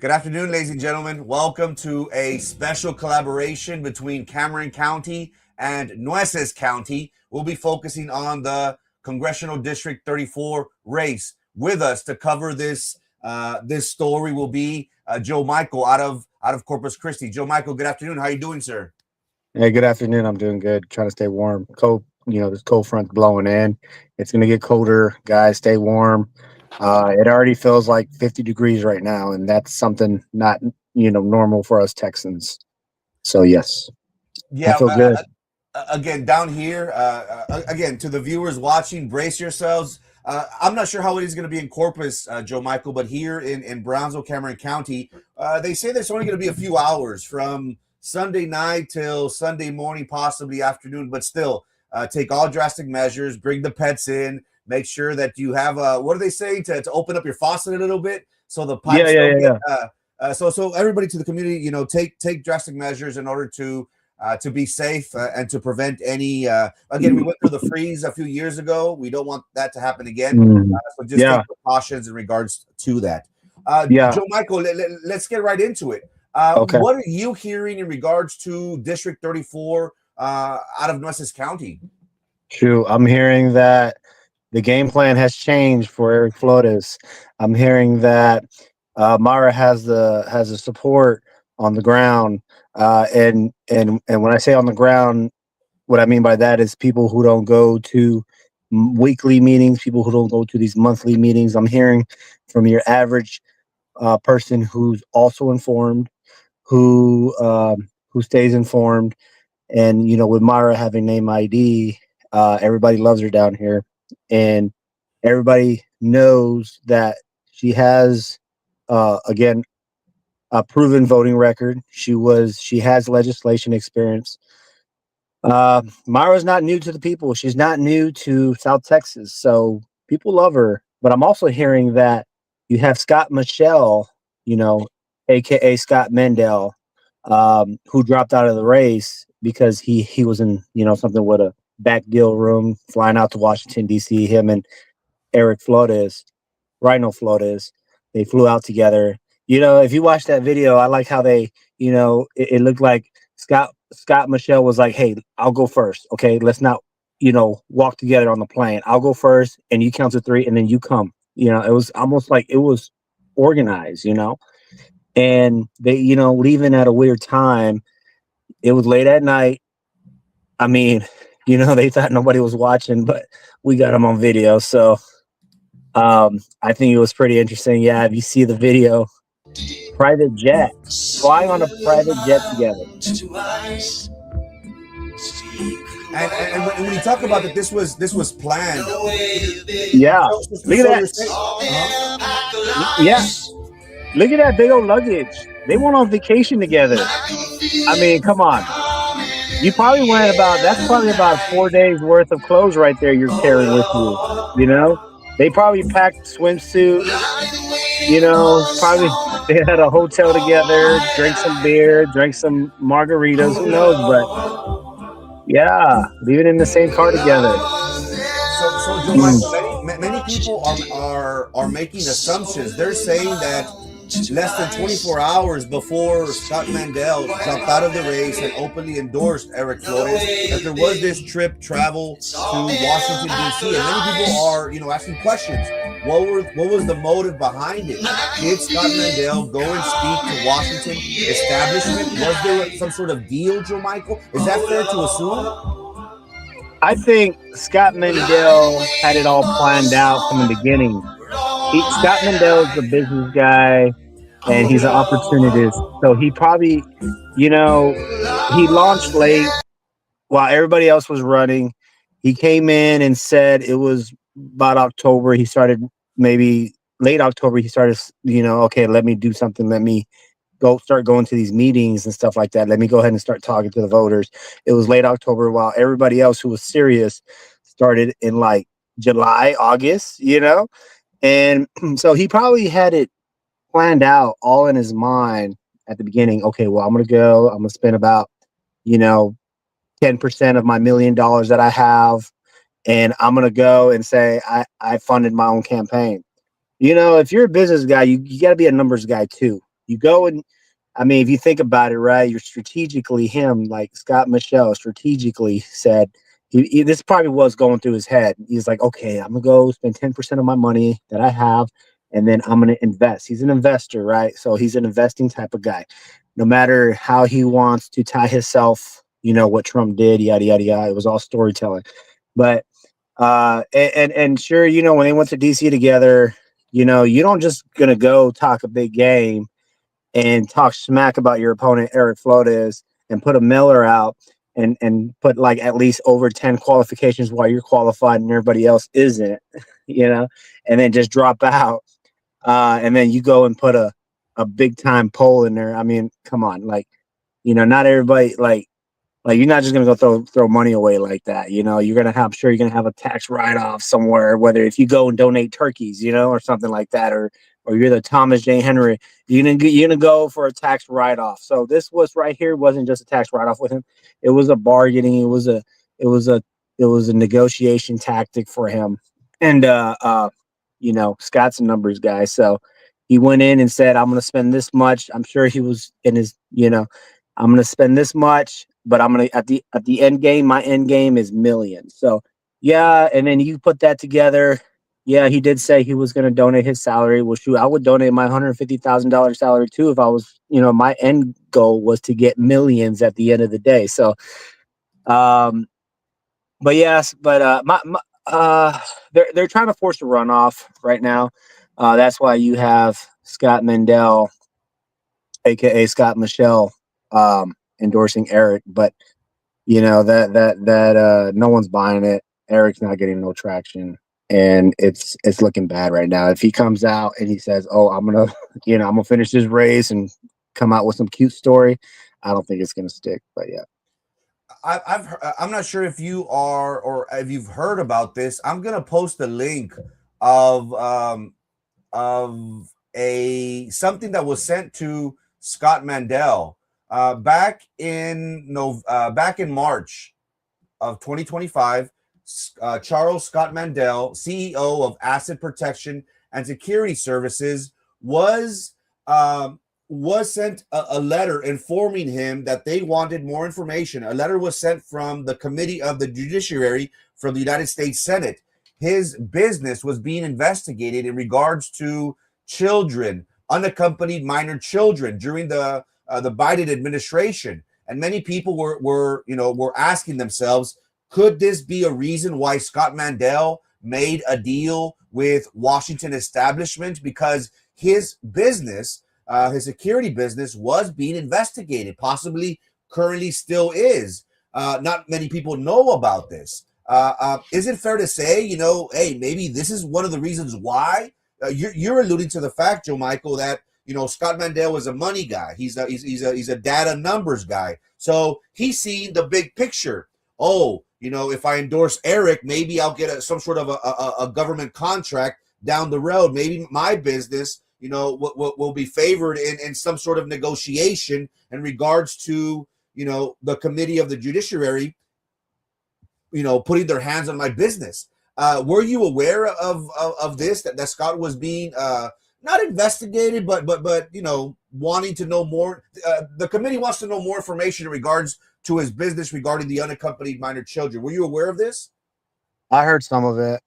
Good afternoon, ladies and gentlemen. Welcome to a special collaboration between Cameron County and Nueces County. We'll be focusing on the Congressional District 34 race. With us to cover this story will be Joe Michael out of Corpus Christi. Joe Michael, good afternoon. How are you doing, sir? Hey, good afternoon. I'm doing good. Trying to stay warm. Cold, this cold front blowing in. It's gonna get colder, guys. Stay warm. It already feels like 50 degrees right now, and that's something not normal for us Texans. So yes, I Yeah. feel good. Again, down here, again to the viewers watching, brace yourselves. I'm not sure how it is going to be in Corpus, Joe Michael, but here in Brownsville, Cameron County, they say there's only going to be a few hours from Sunday night till Sunday morning, possibly afternoon. But still, take all drastic measures. Bring the pets in. Make sure that you have what are they saying to open up your faucet a little bit so the Yeah, pipes yeah, don't yeah, get. yeah. So everybody to the community, take drastic measures in order to be safe and to prevent any. Again, we went through the freeze a few years ago. We don't want that to happen again. So just take Yeah, precautions in regards to that. yeah. Joe Michael, let's get right into it. Okay. What are you hearing in regards to District 34 out of Nueces County? True. I'm hearing that the game plan has changed for Eric Flores. I'm hearing that Mara has the support on the ground, and when I say on the ground, what I mean by that is people who don't go to weekly meetings, people who don't go to these monthly meetings. I'm hearing from your average person who's also informed, who stays informed, and with Mara having name ID, everybody loves her down here, and everybody knows that she has again a proven voting record. She has legislation experience. Mara's not new to the people. She's not new to South Texas, so people love her. But I'm also hearing that you have Scott Michelle, you know, aka Scott Mendel, who dropped out of the race because he was in something with a back deal room, flying out to Washington D.C. Him and Eric Flores, Rhino Flores, they flew out together. If you watch that video, I like how it looked like Scott Michelle was like, "Hey, I'll go first. Okay, let's not walk together on the plane. I'll go first, and you count to three, and then you come." It was almost like it was organized. And they leaving at a weird time. It was late at night. I mean, they thought nobody was watching, but we got them on video. So I think it was pretty interesting. Yeah, if you see the video, private jet, flying on a private jet together. And when you talk about that, this was planned. Yeah, look at So you're that. saying, uh-huh. Yeah, look at that big old luggage. They went on vacation together. I mean, come on. You probably went about, that's probably about 4 days worth of clothes right there you're carrying with you. You know, they probably packed swimsuits, probably they had a hotel together, drank some beer, drank some margaritas, who knows? But yeah, leaving in the same car together. So Joe Mm. Michael, many people are making assumptions. They're saying that less than 24 hours before Scott Mandel dropped out of the race and openly endorsed Eric Flores, that there was this travel to Washington D.C. and many people are asking questions. What was the motive behind it? Did Scott Mandel go and speak to Washington establishment? Was there some sort of deal, Joe Michael? Is that fair to assume? I think Scott Mendel had it all planned out from the beginning. Scott Mendel is a business guy and he's an opportunist. So he probably, you know, he launched late while everybody else was running. He came in and said it was about October. He started maybe late October. He started, okay, let me do something. Let me start going to these meetings and stuff like that. Let me go ahead and start talking to the voters. It was late October while everybody else who was serious started in like July, August. And so he probably had it planned out all in his mind at the beginning. Okay, well, I'm going to go. I'm going to spend about, you know, 10% of my $1 million that I have. And I'm going to go and say, I funded my own campaign. If you're a business guy, you got to be a numbers guy too. you go and I mean, if you think about it, right, you're strategically him, like Scott Michelle strategically said, this probably was going through his head. He's like, okay, I'm gonna go spend 10% of my money that I have, and then I'm gonna invest. He's an investor, right? So he's an investing type of guy. No matter how he wants to tie himself, what Trump did, yada yada yada. It was all storytelling, but and sure, when they went to DC together, you don't just gonna go talk a big game and talk smack about your opponent Eric Flores and put a Miller out and put like at least over 10 qualifications while you're qualified and everybody else isn't, you know, and then just drop out. And then you go and put a big time poll in there. I mean, come on, like, not everybody like you're not just gonna go throw money away like that. You're gonna have sure you're gonna have a tax write off somewhere, whether if you go and donate turkeys, or something like that, or you're the Thomas J. Henry, you're gonna go for a tax write off. So this was right here wasn't just a tax write off with him. It was a bargaining. It was a it was a negotiation tactic for him. And Scott's a numbers guy, so he went in and said, "I'm gonna spend this much." I'm sure he was in his, I'm gonna spend this much, but I'm gonna at the end game, my end game is millions. So yeah, and then you put that together. Yeah, he did say he was gonna donate his salary. Well, shoot, I would donate my $150,000 salary too if I was, my end goal was to get millions at the end of the day. So, um, but yes, but they're trying to force a runoff right now. That's why you have Scott Mandel, aka Scott Michelle, endorsing Eric. But that no one's buying it. Eric's not getting no traction, and it's looking bad right now. If he comes out and he says, "Oh, I'm gonna, I'm gonna finish this race and come out with some cute story," I don't think it's gonna stick. But yeah. I'm not sure if you are or if you've heard about this. I'm gonna post a link of of a something that was sent to Scott Mandel back in March of 2025. Charles Scott Mandel, CEO of Asset Protection and Security Services, um, was sent a letter informing him that they wanted more information. A letter was sent from the Committee of the Judiciary from the United States Senate. His business was being investigated in regards to children, unaccompanied minor children, during the Biden administration, and many people were asking themselves, could this be a reason why Scott Mandel made a deal with Washington establishment, because his business, his security business, was being investigated, possibly currently still is. Not many people know about this. Is it fair to say, hey, maybe this is one of the reasons why you're alluding to the fact, Joe Michael, that Scott Mandel is a money guy. He's a data numbers guy. So he's seeing the big picture. Oh, if I endorse Eric, maybe I'll get some sort of a government contract down the road. Maybe my business, will be favored in some sort of negotiation in regards to, the Committee of the Judiciary, putting their hands on my business. Were you aware of this, that Scott was being not investigated, but wanting to know more? The committee wants to know more information in regards to his business regarding the unaccompanied minor children. Were you aware of this? I heard some of it,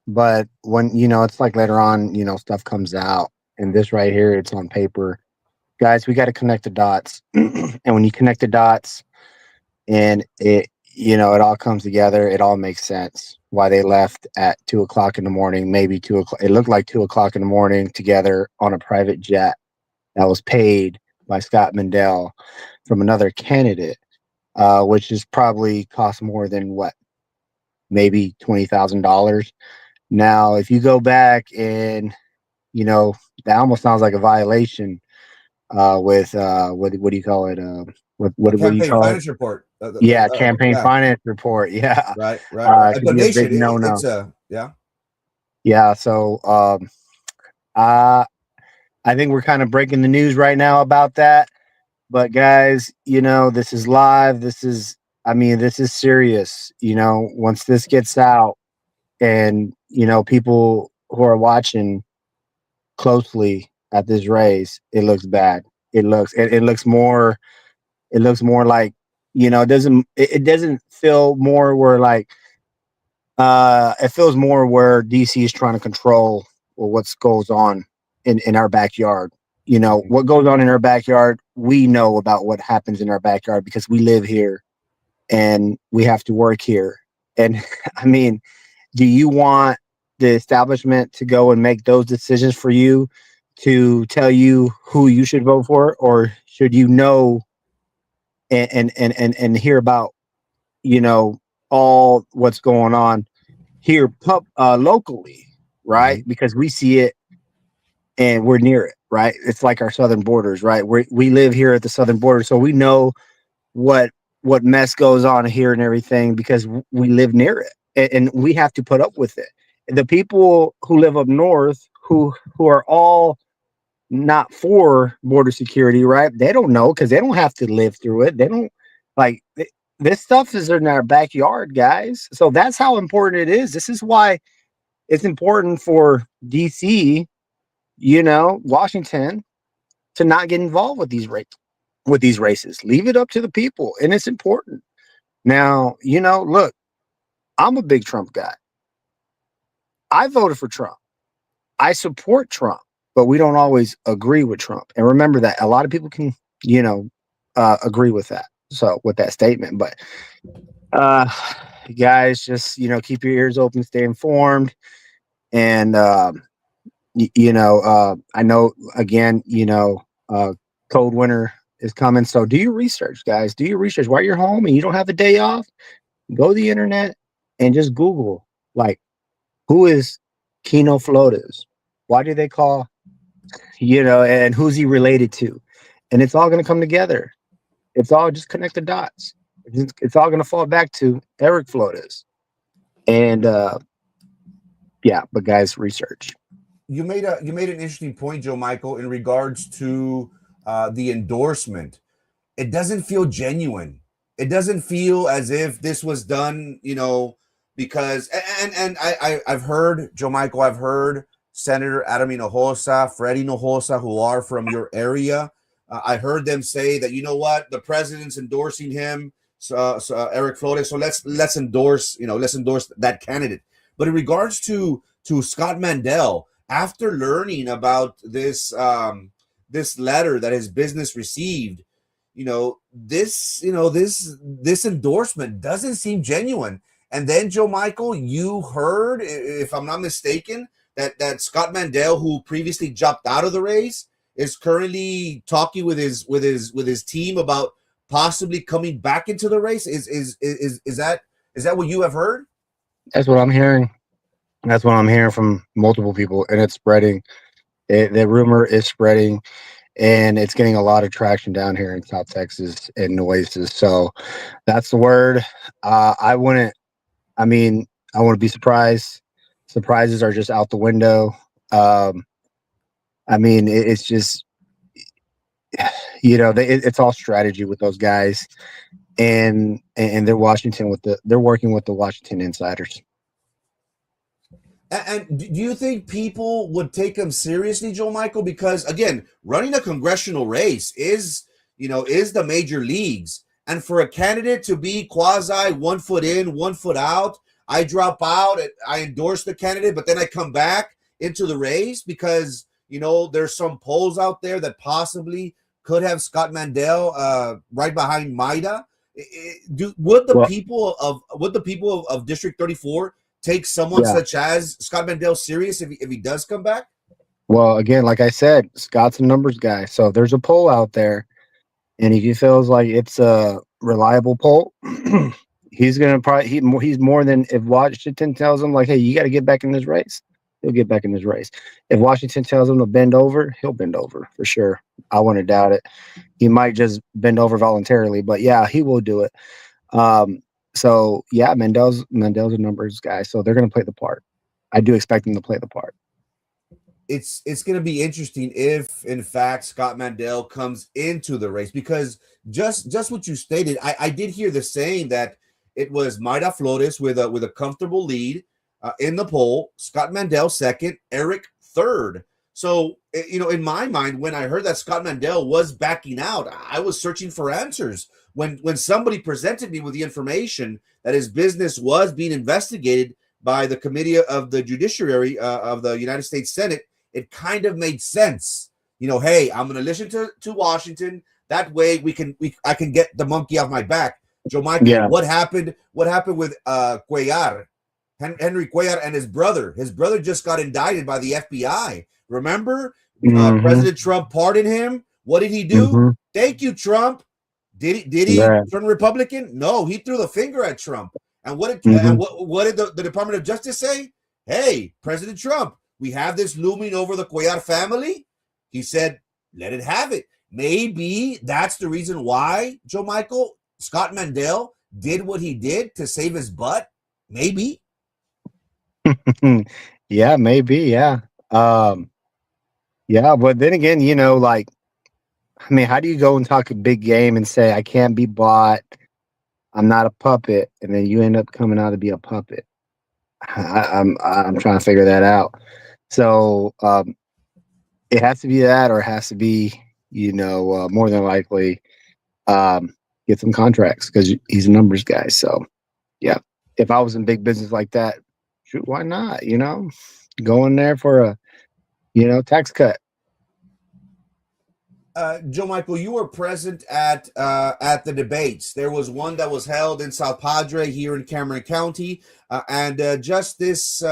but when it's like later on, stuff comes out, and this right here, it's on paper. Guys, we got to connect the dots, and when you connect the dots, and it all comes together, it all makes sense. Why they left at 2 o'clock in the morning, maybe 2 o'clock. It looked like 2 o'clock in the morning together on a private jet that was paid by Scott Mandel from another candidate, which is probably cost more than what, maybe $20,000. Now, if you go back and that almost sounds like a violation with what do you call it? What do you Campaign call it? finance report. Yeah, campaign Yeah, finance report. Yeah, right. it A could be a donation. big no-no. It's a yeah. Yeah, so uh, I think we're kind of breaking the news right now about that. But guys, this is live. This is serious. Once this gets out, and people who are watching closely, at this race, it looks bad. It looks more like, it doesn't feel more where like, it feels more where DC is trying to control what goes on in our backyard. What goes on in our backyard, we know about what happens in our backyard because we live here and we have to work here. And I mean, do you want the establishment to go and make those decisions for you, to tell you who you should vote for, or should you know and hear about, all what's going on here locally, right? Mhm. Because we see it and we're near it, right? It's like our southern borders, right? We live here at the southern border, so we know what mess goes on here and everything because we live near it, and we have to put up with it. The people who live up north, who are all not for border security, right? They don't know because they don't have to live through it. They don't like this stuff is in our backyard, guys. So that's how important it is. This is why it's important for DC, Washington, to not get involved with these races. Leave it up to the people, and it's important. Now, look, I'm a big Trump guy. I voted for Trump. I support Trump, but we don't always agree with Trump. And remember that a lot of people can, agree with that. So with that statement, but uh, guys, just keep your ears open, stay informed, and I know again, cold winter is coming. So do your research, guys. Do your research while you're home and you don't have a day off. Go to the internet and just Google, like, who is Kino Flores? Why do they call, and who's he related to? And it's all going to come together. It's all just connect the dots. It's all going to fall back to Eric Flores. And yeah, but guys, research. You made an interesting point, Joe Michael, in regards to the endorsement. It doesn't feel genuine. It doesn't feel as if this was done, because I've heard, Joe Michael, I've heard Senator Adam Hinojosa, Freddie Hinojosa, who are from your area. I heard them say that, the president's endorsing him, so Eric Flores. So let's endorse that candidate. But in regards to Scott Mandel, after learning about this letter that his business received, this endorsement doesn't seem genuine. And then, Joe Michael, you heard, if I'm not mistaken, that Scott Mandel, who previously dropped out of the race, is currently talking with his team about possibly coming back into the race. Is that what you have heard? That's what I'm hearing. That's what I'm hearing from multiple people, and it's spreading. The rumor is spreading, and it's getting a lot of traction down here in South Texas and Nueces. So that's the word. I wouldn't. I mean, I wouldn't be surprised. Surprises are just out the window. I mean, it's just it's all strategy with those guys, and they're they're working with the Washington insiders. And do you think people would take him seriously, Joe Michael? Because again, running a congressional race is the major leagues, and for a candidate to be quasi 1 foot in, 1 foot out, I drop out, I endorse the candidate, but then I come back into the race because there's some polls out there that possibly could have Scott Mandel right behind Maida. Would the Well, people of District 34 take someone yeah. such as Scott Mandel serious if he does come back? Well, again, like I said, Scott's a numbers guy. So if there's a poll out there, and if he feels like it's a reliable poll, he's gonna probably he's more than if Washington tells him like, hey, you got to get back in this race. He'll get back in this race. If Washington tells him to bend over, he'll bend over for sure. I wouldn't doubt it. He might just bend over voluntarily, but yeah, he will do it. Um, so yeah, Mendel's a numbers guy, so they're gonna play the part. I do expect them to play the part. It's going to be interesting if in fact Scott Mandel comes into the race, because just what you stated, I did hear the saying that it was Maida Flores with a comfortable lead in the poll, Scott Mandel second, Eric third. So, in my mind, when I heard that Scott Mandel was backing out, I was searching for answers. When somebody presented me with the information that his business was being investigated by the Committee of the Judiciary of the United States Senate, it kind of made sense. Hey, I'm going to listen to Washington. That way, I can get the monkey off my back. Joe Michael, Yeah. what happened? What happened with Cuellar, Henry Cuellar, and his brother? His brother just got indicted by the FBI. Remember, Mm-hmm. President Trump pardoned him. What did he do? Mm-hmm. Thank you, Trump. Did he Right. turn Republican? No, he threw the finger at Trump. And Mm-hmm. what did the Department of Justice say? Hey, President Trump, we have this looming over the Cuellar family. He said, let it have it. Maybe that's the reason why, Joe Michael, Scott Mandel did what he did to save his butt. Maybe. Yeah, maybe. Yeah. Um, yeah. But then again, like, I mean, how do you go and talk a big game and say, I can't be bought? I'm not a puppet. And then you end up coming out to be a puppet. I'm trying to figure that out. So, it has to be that, or it has to be, more than likely, get some contracts because he's a numbers guy. So, yeah, if I was in big business like that, shoot, why not? Go in there for a, tax cut. Joe Michael, you were present at the debates. There was one that was held in South Padre here in Cameron County, and just this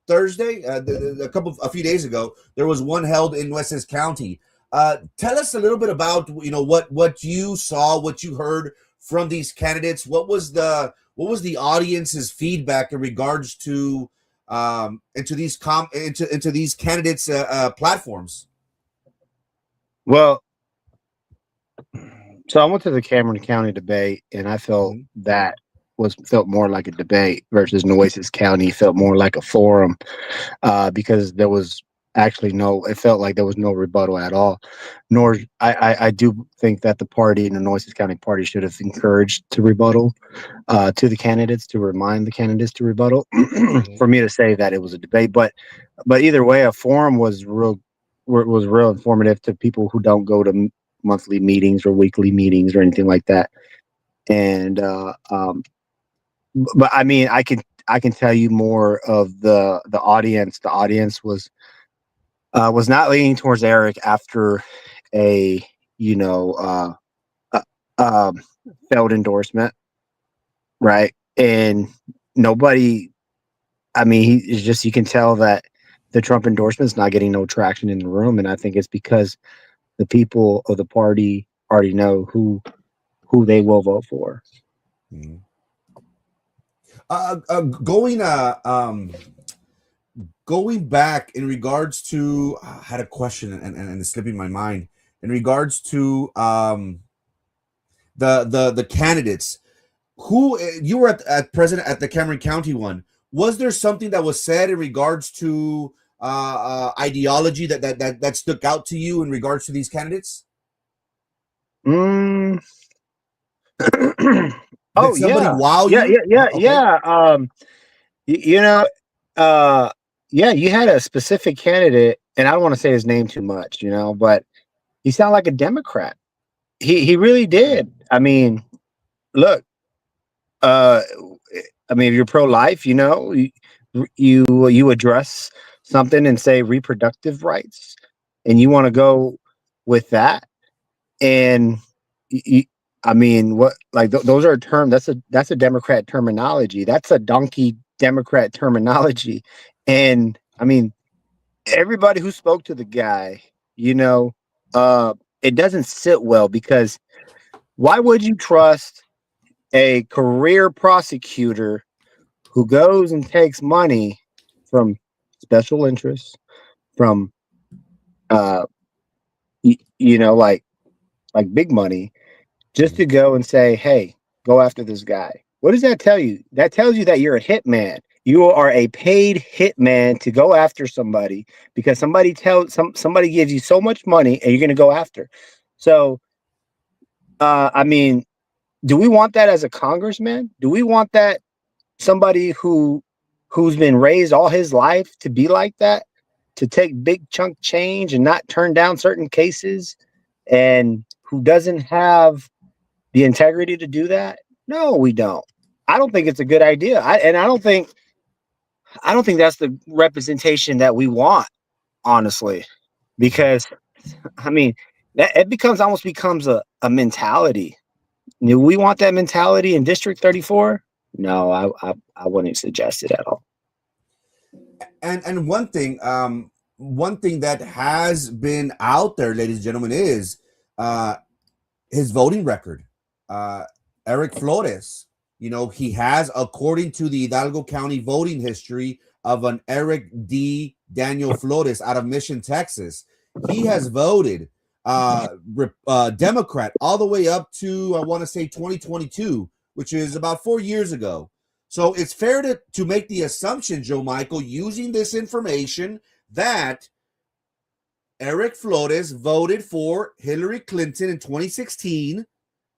Thursday, a few days ago, there was one held in Nueces County. Tell us a little bit about what you saw, what you heard from these candidates. What was the audience's feedback in regards to into these candidates' platforms? Well, so I went to the Cameron County debate, and I felt Mhm. that felt more like a debate versus Nueces County felt more like a forum, because there was actually it felt like there was no rebuttal at all. Nor I do think that the party in the Nueces County party should have encouraged to rebuttal, to the candidates, to remind the candidates to rebuttal. Mhm. For me to say that it was a debate, but either way, a forum was real informative to people who don't go to monthly meetings or weekly meetings or anything like that. And but I mean, I can tell you more of the audience. The audience was not leaning towards Eric after a you know uh, um, failed endorsement, right? And nobody. I mean, it's just you can tell that the Trump endorsement is not getting no traction in the room, and I think it's because the people of the party already know who they will vote for. Mhm. Going going back in regards to I had a question and it's slipping my mind in regards to the candidates who you were at present at the Cameron County one. Was there something that was said in regards to ideology that stuck out to you in regards to these candidates? Mm. Did Oh somebody yeah, wow yeah, you? yeah, yeah, Okay. yeah. Y- you know, uh, yeah, you had a specific candidate, and I don't want to say his name too much, but he sounded like a Democrat. He really did. I mean, look, uh, I mean, if you're pro life, you address something and say reproductive rights, and you want to go with that. And y I mean, what like those are a term that's a Democrat terminology. That's a donkey Democrat terminology. And I mean, everybody who spoke to the guy, you know, uh, it doesn't sit well because why would you trust a career prosecutor who goes and takes money from special interests, from uh, like big money, just Mhm. to go and say, "Hey, go after this guy." What does that tell you? That tells you that you're a hitman. You are a paid hitman to go after somebody because somebody gives you so much money and you're going to go after. So, I mean, do we want that as a congressman? Do we want that somebody who's been raised all his life to be like that? to take big chunk change and not turn down certain cases, and who doesn't have the integrity to do that? No, we don't. I don't think it's a good idea. I don't think that's the representation that we want, honestly, because I mean that it becomes almost becomes a mentality. Do we want that mentality in District 34? No, I wouldn't suggest it at all. And one thing that has been out there, ladies and gentlemen, is uh, his voting record. Uh, Eric Flores, he has, according to the Hidalgo County voting history of an Eric D. Daniel Flores out of Mission, Texas, he has voted Democrat all the way up to, I want to say, 2022, which is about 4 years ago. So it's fair to make the assumption, Joe Michael, using this information, that Eric Flores voted for Hillary Clinton in 2016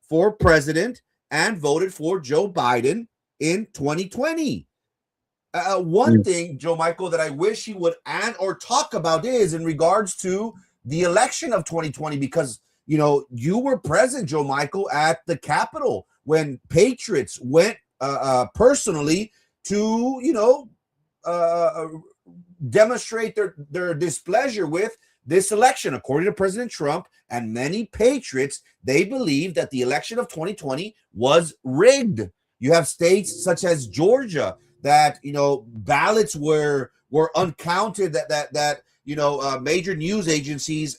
for president and voted for Joe Biden in 2020. One thing, Joe Michael, that I wish he would add or talk about is in regards to the election of 2020, because, you were present, Joe Michael, at the Capitol when patriots went personally to, demonstrate their displeasure with this election. According to President Trump and many patriots, they believe that the election of 2020 was rigged. You have states such as Georgia that ballots were uncounted, that major news agencies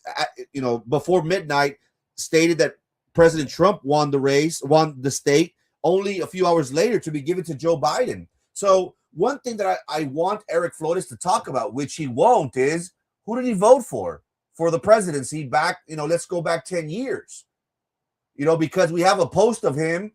before midnight stated that President Trump won the state, only a few hours later to be given to Joe Biden. So one thing that I want Eric Flores to talk about, which he won't, is who did he vote for the presidency back, let's go back 10 years, because we have a post of him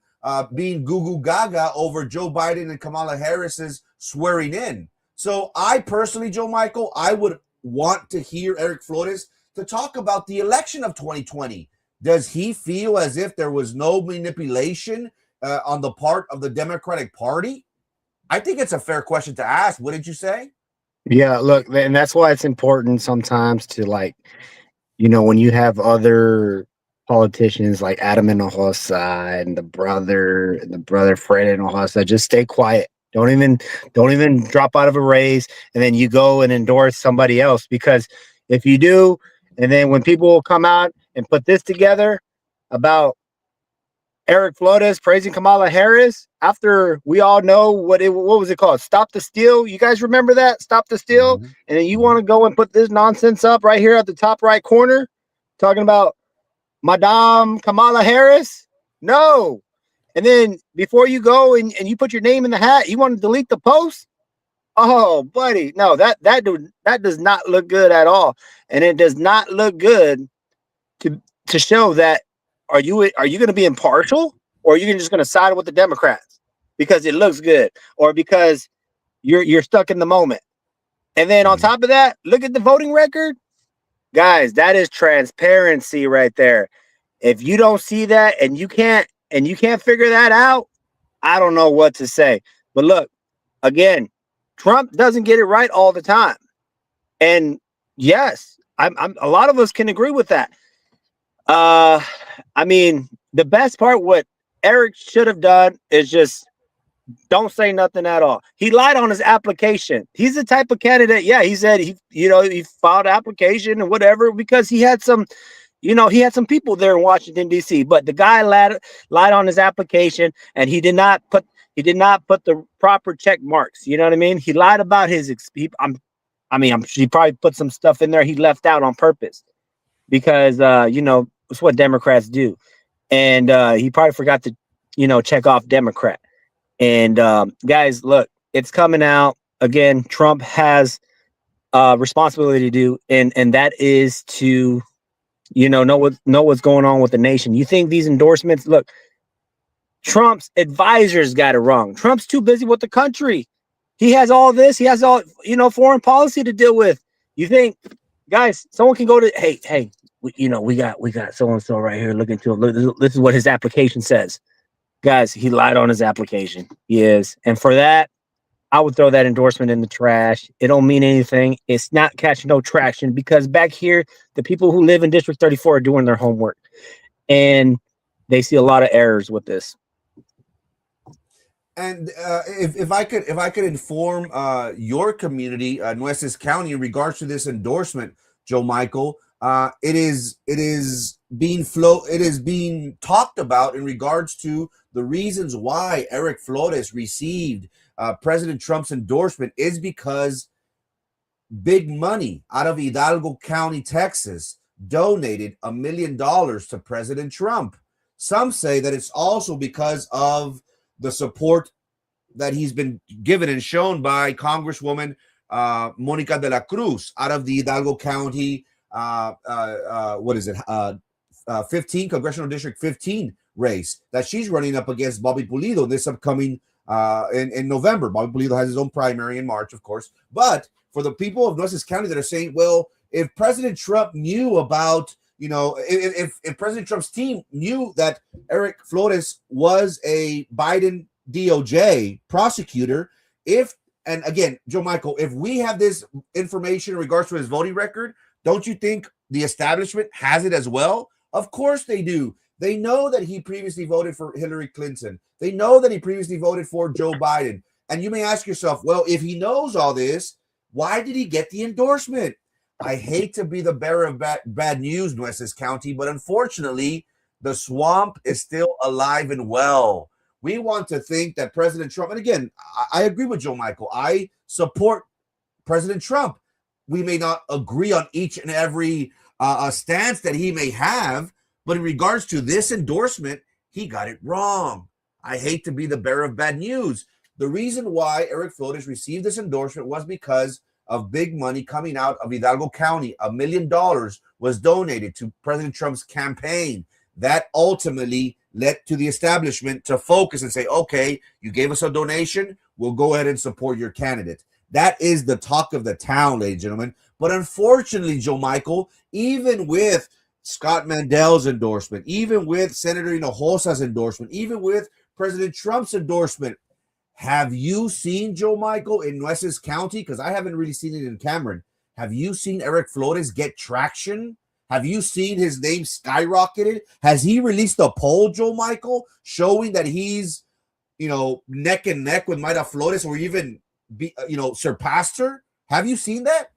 being goo goo gaga over Joe Biden and Kamala Harris's swearing in. So I personally, Joe Michael, I would want to hear Eric Flores to talk about the election of 2020. Does he feel as if there was no manipulation on the part of the Democratic Party? I think it's a fair question to ask. Wouldn't you say? Yeah, look, and that's why it's important sometimes to, like, when you have other politicians like Adam Hinojosa and the brother Fred Hinojosa, just stay quiet. Don't even drop out of a race and then you go and endorse somebody else, because if you do, and then when people come out and put this together about Eric Flores praising Kamala Harris after we all know what was it called? Stop the Steal. You guys remember that? Stop the Steal. Mm-hmm. And then you want to go and put this nonsense up right here at the top right corner, talking about Madame Kamala Harris? No. And then before you go and you put your name in the hat, you want to delete the post? Oh, buddy. No, that does not look good at all. And it does not look good to show that are you going to be impartial, or are you just going to side with the Democrats because it looks good, or because you're stuck in the moment? And then on top of that, look at the voting record. Guys, that is transparency right there. If you don't see that and you can't figure that out, I don't know what to say. But look, again, Trump doesn't get it right all the time. And yes, I'm a lot of us can agree with that. I mean, the best part, what Eric should have done is just don't say nothing at all. He lied on his application. He's the type of candidate. Yeah, he said he filed application and whatever because he had some people there in Washington D.C. But the guy lied on his application, and he did not put the proper check marks. You know what I mean? He lied about his. He probably put some stuff in there he left out on purpose because it's what Democrats do, and he probably forgot to check off Democrat. And guys, look, it's coming out again. Trump has responsibility to do, and that is to know what's going on with the nation. You think these endorsements? Look, Trump's advisors got it wrong. Trump's too busy with the country. He has all this. He has all foreign policy to deal with. You think, guys, someone can go to hey. We got so and so right here. Look into it. Look, this is what his application says. Guys, he lied on his application. He is. And for that, I would throw that endorsement in the trash. It don't mean anything. It's not catching no traction because back here, the people who live in District 34 are doing their homework, and they see a lot of errors with this. And if I could inform your community, Nueces County, in regards to this endorsement, Joe Michael, it is being talked about in regards to the reasons why Eric Flores received President Trump's endorsement is because big money out of Hidalgo County, Texas, donated $1 million to President Trump. Some say that it's also because of the support that he's been given and shown by Congresswoman Monica de la Cruz out of the Hidalgo County, what is it, 15, Congressional District 15 race that she's running up against Bobby Pulido this upcoming in November. Bobby Pulido has his own primary in March, of course. But for the people of Nueces County that are saying, well, if President Trump knew about, if President Trump's team knew that Eric Flores was a Biden DOJ prosecutor, and again, Joe Michael, if we have this information in regards to his voting record, don't you think the establishment has it as well? Of course they do. They know that he previously voted for Hillary Clinton. They know that he previously voted for Joe Biden. And you may ask yourself, well, if he knows all this, why did he get the endorsement? I hate to be the bearer of bad news, Nueces County, but unfortunately, the swamp is still alive and well. We want to think that President Trump, and again, I agree with Joe Michael. I support President Trump. We may not agree on each and every stance that he may have, but in regards to this endorsement, he got it wrong. I hate to be the bearer of bad news. The reason why Eric Flores received this endorsement was because of big money coming out of Hidalgo County. $1 million was donated to President Trump's campaign. That ultimately led to the establishment to focus and say, okay, you gave us a donation, we'll go ahead and support your candidate. That is the talk of the town, ladies and gentlemen. But unfortunately, Joe Michael, even with Scott Mandel's endorsement, even with Senator Hinojosa's endorsement, even with President Trump's endorsement, have you seen, Joe Michael, in Nueces County? Because I haven't really seen it in Cameron. Have you seen Eric Flores get traction? Have you seen his name skyrocketed? Has he released a poll, Joe Michael, showing that he's, neck and neck with Mayra Flores or even, surpassed her? Have you seen that?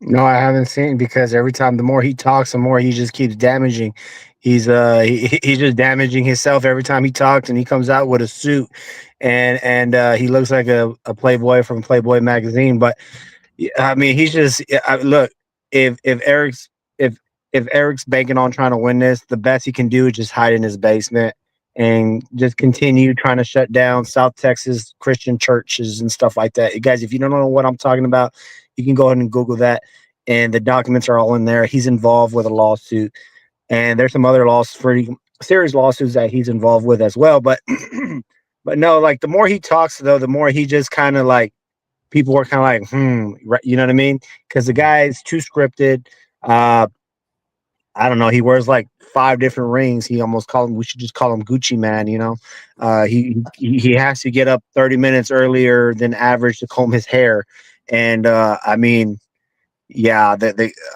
No, I haven't seen because every time the more he talks, the more he just keeps damaging. He's just damaging himself every time he talks, and he comes out with a suit, and he looks like a playboy from Playboy magazine. But I mean, he's just look. If Eric's if Eric's banking on trying to win this, the best he can do is just hide in his basement and just continue trying to shut down South Texas Christian churches and stuff like that. You guys, if you don't know what I'm talking about, you can go ahead and Google that. And the documents are all in there. He's involved with a lawsuit. And there's some other pretty serious lawsuits that he's involved with as well. But but no, like the more he talks, though, the more he just kind of like people are kind of like, right, you know what I mean? Because the guy is too scripted. I don't know. He wears like 5 different rings. He almost called him. We should just call him Gucci Man. He has to get up 30 minutes earlier than average to comb his hair, and I mean, yeah,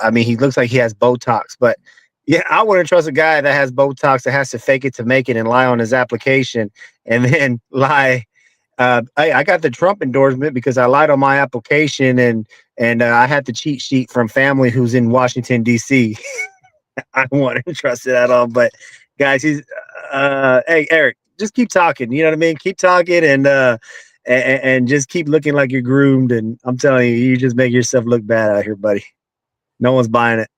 I mean, he looks like he has Botox, but yeah, I wouldn't trust a guy that has Botox that has to fake it to make it and lie on his application and then lie. I got the Trump endorsement because I lied on my application and I had the cheat sheet from family who's in Washington D.C. I don't want to trust it at all. But guys, hey Eric, just keep talking. You know what I mean? Keep talking and just keep looking like you're groomed. And I'm telling you, you just make yourself look bad out here, buddy. No one's buying it.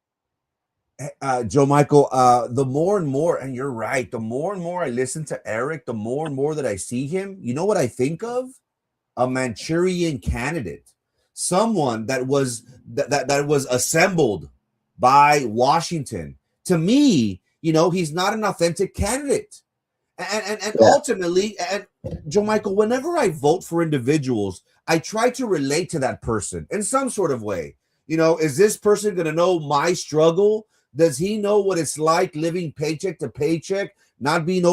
Joe Michael, the more and more, and you're right, the more and more I listen to Eric, the more and more that I see him, you know what I think of? A Manchurian candidate, someone that was that was assembled by Washington. To me, he's not an authentic candidate. And Yeah. ultimately, and Joe Michael, whenever I vote for individuals, I try to relate to that person in some sort of way. Is this person going to know my struggle? Does he know what it's like living paycheck to paycheck, not being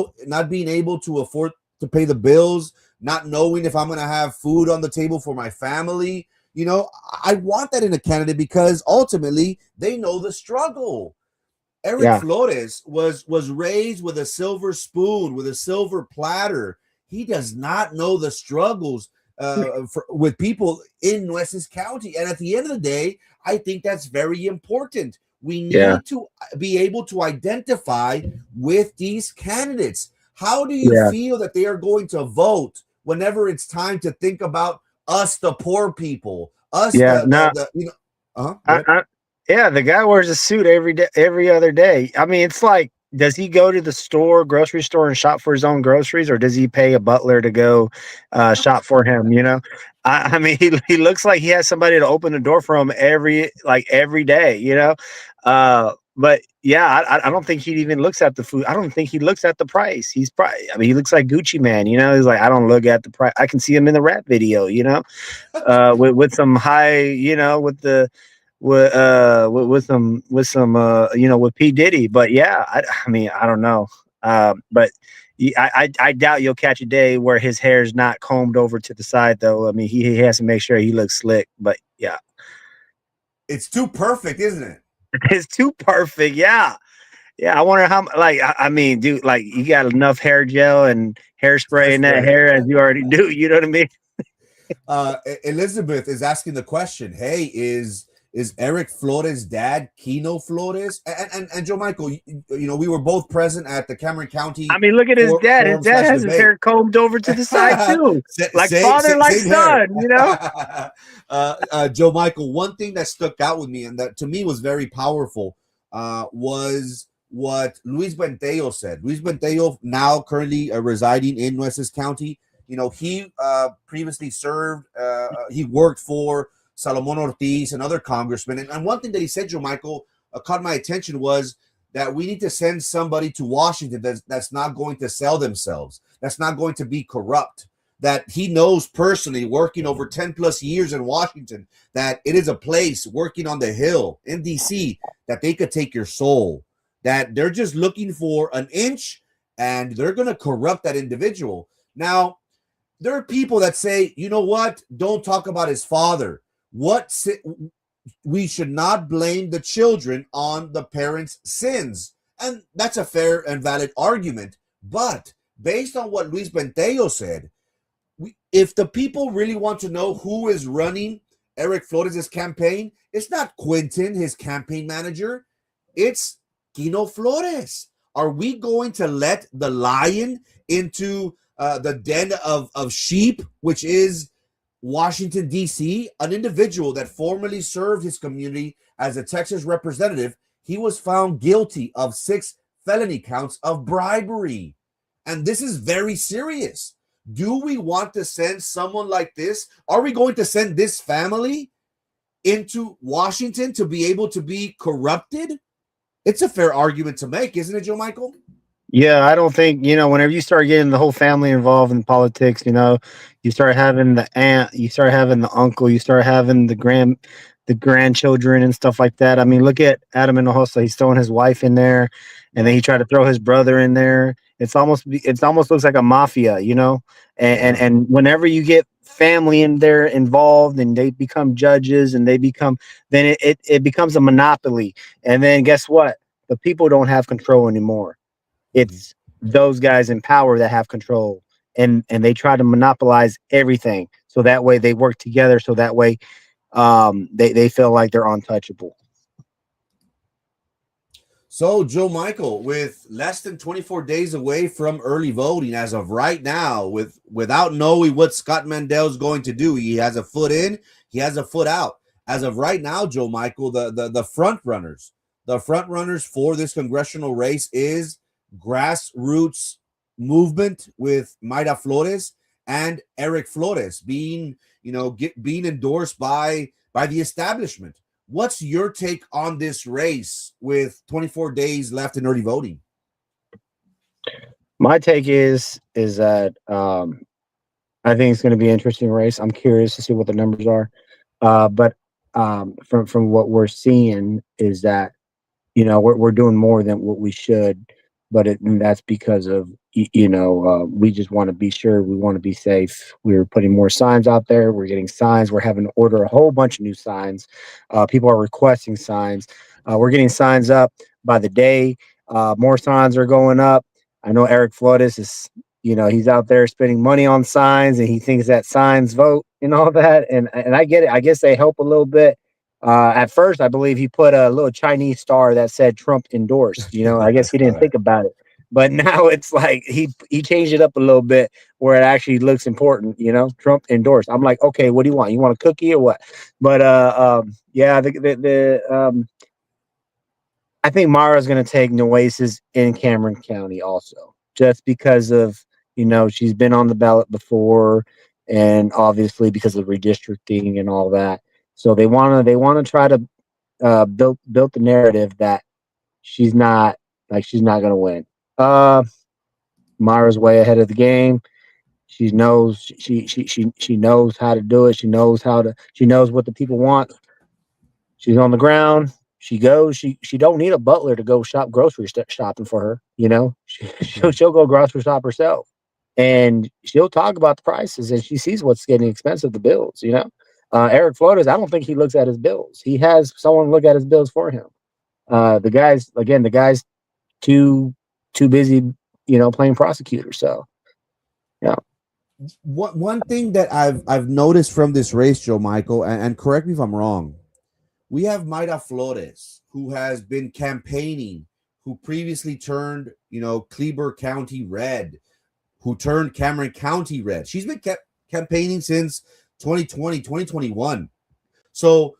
able to afford to pay the bills, not knowing if I'm going to have food on the table for my family. I want that in a candidate because ultimately they know the struggle. Eric Yeah, Flores was raised with a silver spoon, with a silver platter. He does not know the struggles with people in Nueces County. And at the end of the day, I think that's very important. We yeah, need to be able to identify with these candidates. How do you yeah, feel that they are going to vote whenever it's time to think about us, the poor people, us, yeah. No, go ahead. yeah, the guy wears a suit every day, every other day. I mean, it's like, does he go to the store, grocery store, and shop for his own groceries, or does he pay a butler to go shop for him? I mean, he looks like he has somebody to open the door for him every day. But yeah, I don't think he even looks at the food. I don't think he looks at the price. He's probably, I mean, he looks like Gucci Man. He's like, I don't look at the price. I can see him in the rap video. With some high, with the with P Diddy. But yeah, I mean, I don't know. But I doubt you'll catch a day where his hair is not combed over to the side, though. I mean, he has to make sure he looks slick. But yeah, It's too perfect, isn't it? it's too perfect. Yeah. Yeah, I wonder how. Like, I mean, dude, like you got enough hair gel and hairspray in that Hairspray. hair as you already do. You know what I mean? Elizabeth is asking the question. Hey, is Eric Flores' dad Kino Flores? And Joe Michael, we were both present at the Cameron I County mean, look at his dad. His forum dad slash has his debate. hair combed over to the side too, like same, father, same, like same hair. son. You know? Joe Michael, one thing that stuck out with me and that to me was very powerful was what Luis Benteyo said. Luis Benteyo, now currently residing in Nueces County, he previously served, he worked for Salomon Ortiz and other congressmen. And one thing that he said, Joe Michael, caught my attention was that we need to send somebody to Washington that's not going to sell themselves, that's not going to be corrupt, that he knows personally, working over 10 plus years in Washington, that it is a place working on the Hill in DC that they could take your soul, that they're just looking for an inch and they're going to corrupt that individual. Now, there are people that say, you know what? Don't talk about his father. We should not blame the children on the parents' sins. And that's a fair and valid argument. But based on what Luis Benteyo said, if the people really want to know who is running Eric Flores' campaign, it's not Quentin, his campaign manager. It's Kino Flores. Are we going to let the lion into the den of sheep, which is Washington, D.C., an individual that formerly served his community as a Texas representative? He was found guilty of 6 felony counts of bribery. And this is very serious. Do we want to send someone like this? Are we going to send this family into Washington to be able to be corrupted? It's a fair argument to make, isn't it, Joe Michael? Yeah, I don't think, whenever you start getting the whole family involved in politics, you start having the aunt, you start having the uncle, you start having the grandchildren and stuff like that. I mean, look at Adam and Hossa. He's throwing his wife in there, and then he tried to throw his brother in there. It's almost looks like a mafia, And and, Yeah. and whenever you get family in there involved and they become judges and then it becomes a monopoly. And then guess what? The people don't have control anymore. It's those guys in power that have control, and they try to monopolize everything. So that way they work together. So that way they feel like they're untouchable. So, Joe Michael, with less than 24 days away from early voting as of right now, without knowing what Scott Mandel is going to do, he has a foot in, he has a foot out. As of right now, Joe Michael, the front runners for this congressional race is grassroots movement with Mayra Flores and Eric Flores being endorsed by the establishment. What's your take on this race with 24 days left in early voting? My take is that I think it's going to be an interesting race. I'm curious to see what the numbers are, but from what we're seeing is that we're doing more than what we should, but and that's because of we just want to be sure, we want to be safe. We're putting more signs out there. We're getting signs. We're having to order a whole bunch of new signs. People are requesting signs. We're getting signs up by the day. More signs are going up. I know Eric Flores is, he's out there spending money on signs, and he thinks that signs vote and all that. And I get it. I guess they help a little bit. At first, I believe he put a little Chinese star that said Trump endorsed. I guess he didn't think about it, but now it's like he changed it up a little bit where it actually looks important. Trump endorsed. I'm like, okay, what do you want? You want a cookie or what? But yeah, I think Mara's going to take Nueces in Cameron County also, just because of she's been on the ballot before, and obviously because of redistricting and all that. So they want to try to build the narrative that she's not going to win. Uh, Mara's way ahead of the game. She knows how to do it. She knows what the people want. She's on the ground. She goes. She don't need a butler to go grocery shopping for her. She'll go grocery shop herself, and she'll talk about the prices, and she sees what's getting expensive. The bills. Eric Flores, I don't think he looks at his bills. He has someone look at his bills for him. The guy's too busy, playing prosecutor. So yeah. One thing that I've noticed from this race, Joe Michael, and correct me if I'm wrong, we have Mayra Flores, who has been campaigning, who previously turned, Kleber County red, who turned Cameron County red. She's been campaigning since 2020, 2021. So,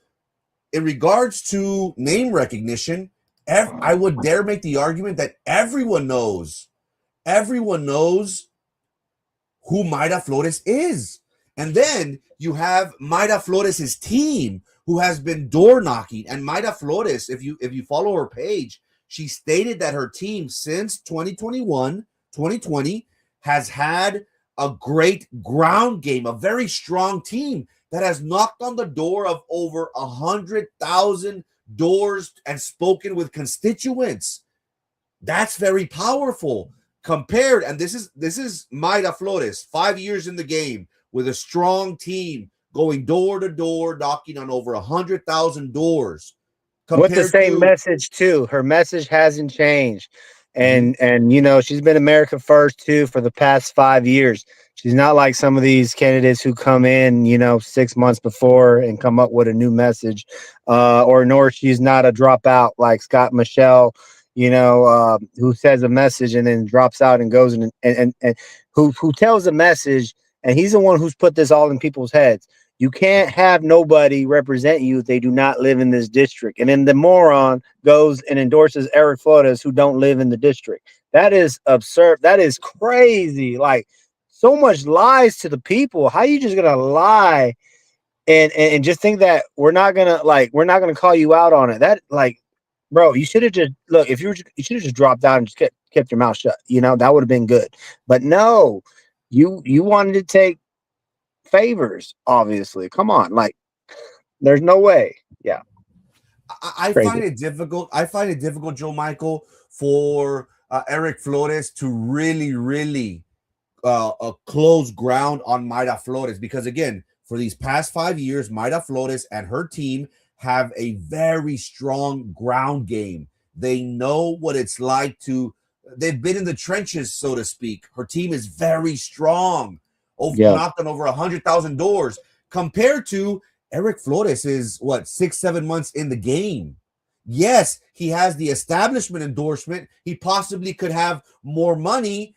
in regards to name recognition, I would dare make the argument that everyone knows who Mayra Flores is. And then you have Mayra Flores' team, who has been door knocking. And Mayra Flores, if you follow her page, she stated that her team since 2021, 2020 has had a great ground game, a very strong team that has knocked on the door of over 100,000 doors and spoken with constituents. That's very powerful. Compared, and this is Mayra Flores, 5 years in the game with a strong team, going door to door, knocking on over 100,000 doors. With the same message too. Her message hasn't changed. And she's been America first too for the past 5 years. She's not like some of these candidates who come in, 6 months before and come up with a new message. Nor she's not a dropout like Scott Michelle, who says a message and then drops out and goes and who tells a message, and he's the one who's put this all in people's heads. You can't have nobody represent you if they do not live in this district. And then the moron goes and endorses Eric Flores, who don't live in the district. That is absurd. That is crazy. Like, so much lies to the people. How you just gonna lie and just think that we're not gonna call you out on it? That, like, bro, you should have just look. If you should have just dropped out and just kept your mouth shut. That would have been good. But no, you wanted to take favors, obviously. Come on, like, there's no way. Yeah. I find it difficult. Joe Michael, for Eric Flores to really close ground on Mayra Flores, because again, for these past 5 years, Mayra Flores and her team have a very strong ground game. They know what it's like they've been in the trenches, so to speak. Her team is very strong. Knocked on over 100,000 doors, compared to Eric Flores is 6-7 months in the game. Yes, he has the establishment endorsement. He possibly could have more money.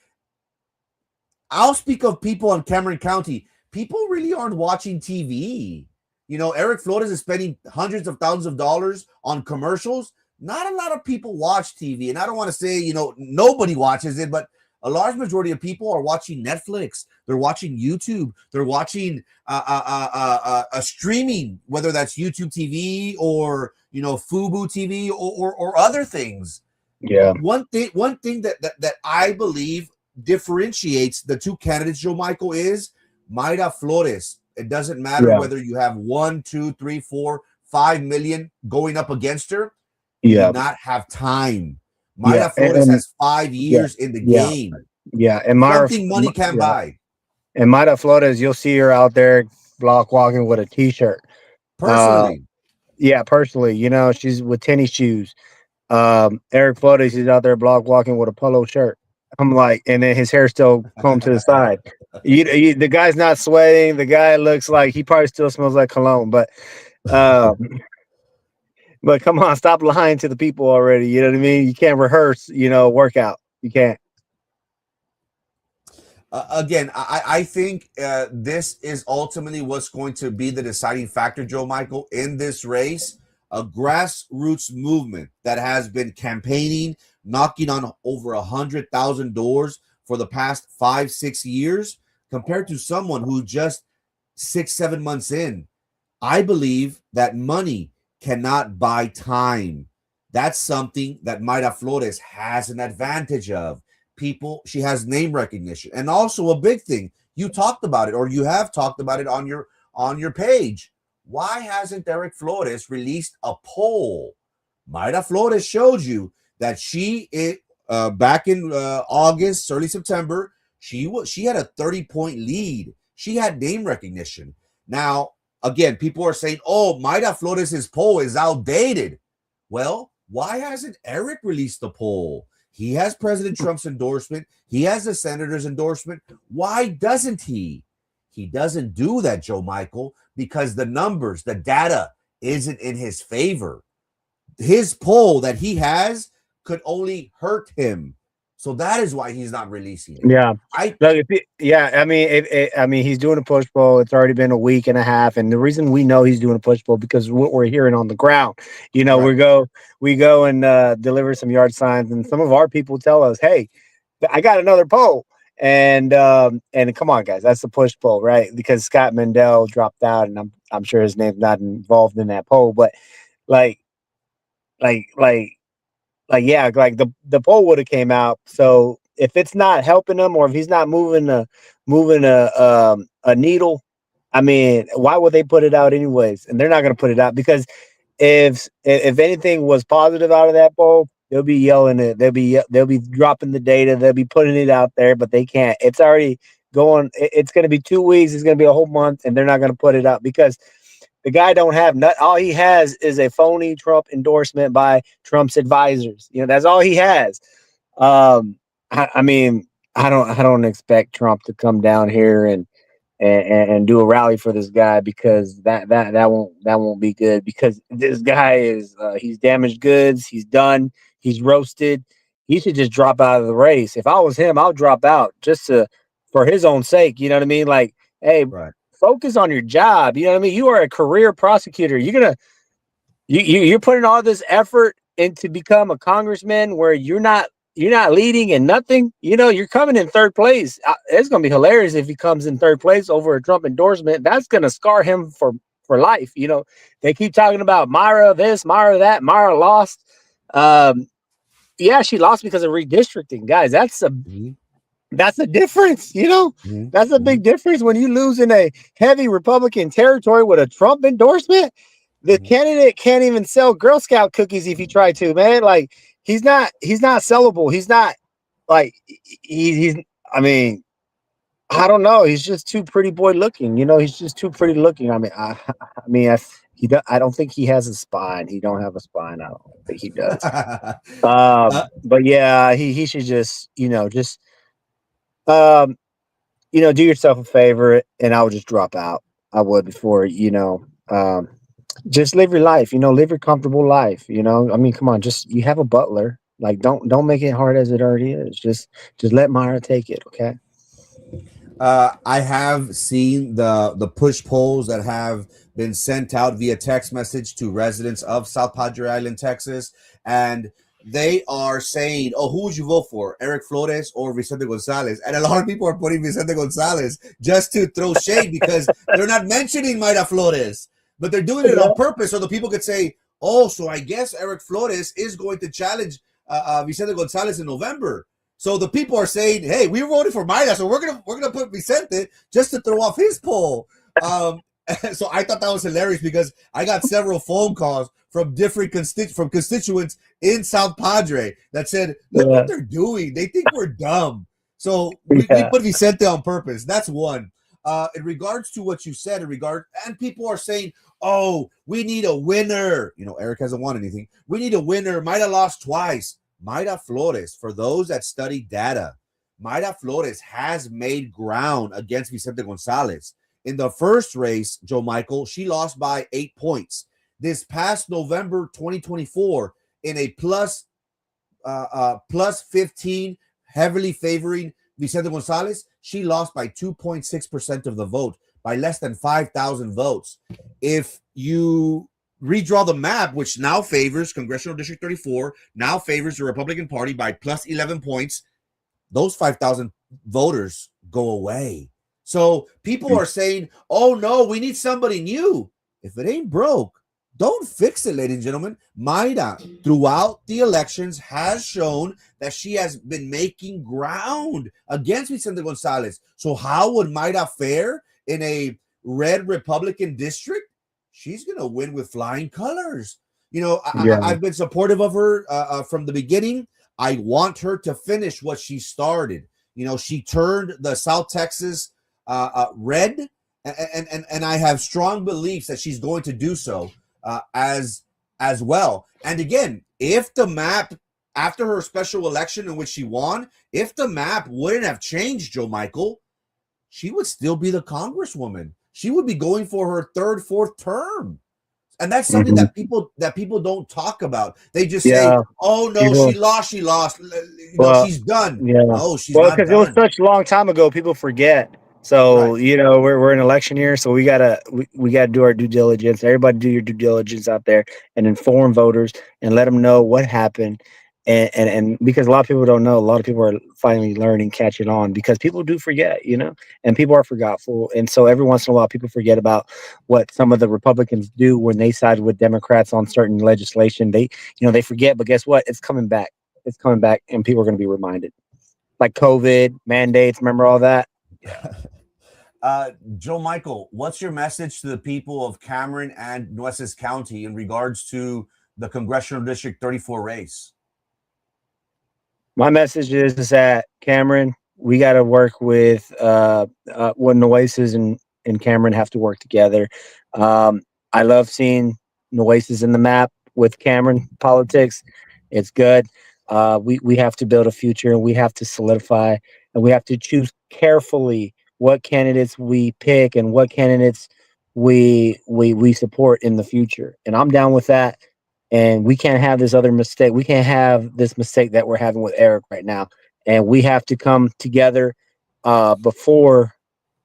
I'll speak of people in Cameron County. People really aren't watching TV. Eric Flores is spending hundreds of thousands of dollars on commercials. Not a lot of people watch TV. And I don't want to say, nobody watches it, but a large majority of people are watching Netflix. They're watching YouTube. They're watching a streaming, whether that's YouTube TV or Fubo TV or other things. Yeah. One thing that I believe differentiates the two candidates, Joe Michael, is Mayra Flores. It doesn't matter whether you have 1, 2, 3, 4, 5 million going up against her. You do not have time. Mayra Flores has 5 years in the game. Yeah, and Something money can't Yeah, buy. and Mayra Flores, you'll see her out there block walking with a T-shirt. Uh, Personally, yeah, personally, she's with tennis shoes. Eric Flores is out there block walking with a polo shirt. I'm like, and then his hair's still combed to the side. The guy's not sweating. The guy looks like he probably still smells like cologne, uh, but come on, stop lying to the people already. You know what I mean? You can't rehearse, workout. You can't. again, I think this is ultimately what's going to be the deciding factor, Joe Michael, in this race. A grassroots movement that has been campaigning, knocking on over 100,000 doors for the past 5-6 years, compared to someone who just 6-7 months in. I believe that money cannot buy time. That's something that Mayra Flores has an advantage of. People, she has name recognition. And also a big thing, you talked about it, or you have talked about it on your page. Why hasn't Eric Flores released a poll? Mayra Flores showed you that back in August, early September, she had a 30-point lead. She had name recognition. Now, again, people are saying, "Oh, Mayra Flores' poll is outdated." Well, why hasn't Eric released the poll? He has President Trump's endorsement. He has the senator's endorsement. Why doesn't he? He doesn't do that, Joe Michael, because the numbers, the data isn't in his favor. His poll that he has could only hurt him. So that is why he's not releasing it. Yeah. I Look, yeah, I mean, he's doing a push poll. It's already been a week and a half, and the reason we know he's doing a push poll because what we're hearing on the ground. right. We go and deliver some yard signs, and some of our people tell us, "Hey, I got another poll," and come on, guys, that's the push poll, right? Because Scott Mandel dropped out, and I'm sure his name's not involved in that poll, but like, like, like yeah, like the poll would have came out. So if it's not helping him, or if he's not moving a needle, I mean, why would they put it out anyways? And they're not going to put it out because if anything was positive out of that poll, they'll be yelling it. They'll be dropping the data. They'll be putting it out there, but they can't. It's already going. It's going to be 2 weeks. It's going to be a whole month, and they're not going to put it out because the guy don't have all he has is a phony Trump endorsement by Trump's advisors. That's all he has. I mean, I don't expect Trump to come down here and do a rally for this guy because that won't be good because this guy is he's damaged goods. He's done. He's roasted. He should just drop out of the race. If I was him, I'll drop out for his own sake. You know what I mean? Like, hey, Right. focus on your job. You know what I mean? You are a career prosecutor. You're putting all this effort into become a congressman where you're not leading in nothing. You're coming in third place. It's going to be hilarious if he comes in third place over a Trump endorsement. That's going to scar him for life. They keep talking about Myra this, Myra that. Myra lost. Yeah, she lost because of redistricting, guys. Mhm, That's a difference, mhm, That's a mhm, big difference when you lose in a heavy Republican territory with a Trump endorsement. The mhm. candidate can't even sell Girl Scout cookies if he tried to, man. Like he's not sellable. He's not like he's I mean, I don't know. He's just too pretty boy looking. He's just too pretty looking. I don't think he has a spine. He don't have a spine. I don't think he does. Uh, But yeah, he should just um do yourself a favor and I would just drop out. I would before, just live your life, live your comfortable life, I mean, come on, just you have a butler. Like don't make it hard as it already is. Just let Myra take it, okay? I have seen the push polls that have been sent out via text message to residents of South Padre Island, Texas, and they are saying, "Oh, who would you vote for, Eric Flores or Vicente Gonzalez?" And a lot of people are putting Vicente Gonzalez just to throw shade because they're not mentioning Mayra Flores, but they're doing it on Yeah. purpose so the people could say, "Oh, so I guess Eric Flores is going to challenge Vicente Gonzalez in November." So the people are saying, "Hey, we voted for Mayra, so we're gonna put Vicente just to throw off his poll." Um, so I thought that was hilarious because I got several phone calls from different constituents in South Padre that said, "Look what Yeah. they're doing. They think we're dumb." So we Yeah. put Vicente on purpose. That's one. In regards to what you said, and people are saying, oh, we need a winner. Eric hasn't won anything. We need a winner. Mayra lost twice. Mayra Flores, for those that study data, Mayra Flores has made ground against Vicente Gonzalez. In the first race, Joe Michael, she lost by 8 points. This past November 2024, in a plus 15, heavily favoring Vicente Gonzalez, she lost by 2.6% of the vote, by less than 5,000 votes. If you redraw the map, which now favors Congressional District 34, now favors the Republican Party by plus 11 points, those 5,000 voters go away. So people are saying, oh no, we need somebody new. If it ain't broke, don't fix it, ladies and gentlemen. Mayra, throughout the elections, has shown that she has been making ground against Vicente Gonzalez. So how would Mayra fare in a red Republican district? She's going to win with flying colors. I've been supportive of her from the beginning. I want her to finish what she started. She turned the South Texas red, and I have strong beliefs that she's going to do so as well. And again, if the map after her special election in which she won, if the map wouldn't have changed, Joe Michael, she would still be the congresswoman. She would be going for her third, fourth term. And that's something that people don't talk about. They just say, "Oh no, she lost. She's done." Yeah. No, she's not because it was done. such a long time ago, people forget. So Right. we're in election year, so we gotta do our due diligence. Everybody, do your due diligence out there and inform voters and let them know what happened. And because a lot of people don't know, a lot of people are finally learning, catching on, because people do forget, and people are forgetful. And so every once in a while, people forget about what some of the Republicans do when they side with Democrats on certain legislation. They forget, but guess what? It's coming back. It's coming back, and people are going to be reminded. Like COVID mandates, remember all that? Joe Michael, what's your message to the people of Cameron and Nueces County in regards to the Congressional District 34 race? My message is that Cameron, we got to work with when Nueces and Cameron have to work together. I love seeing Nueces in the map with Cameron politics. It's good. We have to build a future, and we have to solidify, and we have to choose carefully what candidates we pick and what candidates we support in the future. And I'm down with that. And we can't have this other mistake. We can't have this mistake that we're having with Eric right now. And we have to come together before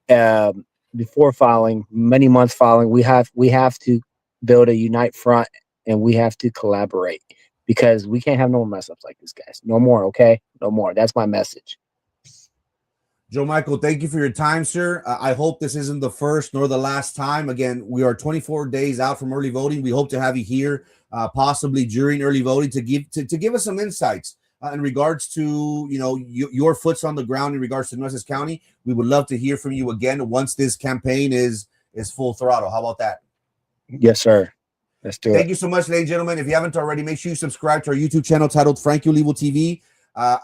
filing, many months filing. We have to build a unite front, and we have to collaborate, because we can't have no more mess ups like this, guys. No more, okay? No more. That's my message. Joe Michael, thank you for your time, sir. I hope this isn't the first nor the last time. Again, we are 24 days out from early voting. We hope to have you here, possibly during early voting, to give us some insights in regards to your foot's on the ground in regards to Nueces County. We would love to hear from you again once this campaign is full throttle. How about that? Yes, sir. Let's do it. Thank you so much, ladies and gentlemen. If you haven't already, make sure you subscribe to our YouTube channel titled Frankie Olivo TV.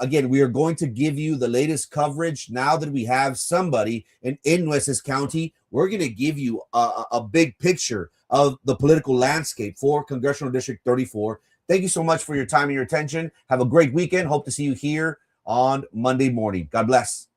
Again, we are going to give you the latest coverage now that we have somebody in Nueces County. We're going to give you a big picture of the political landscape for Congressional District 34. Thank you so much for your time and your attention. Have a great weekend. Hope to see you here on Monday morning. God bless.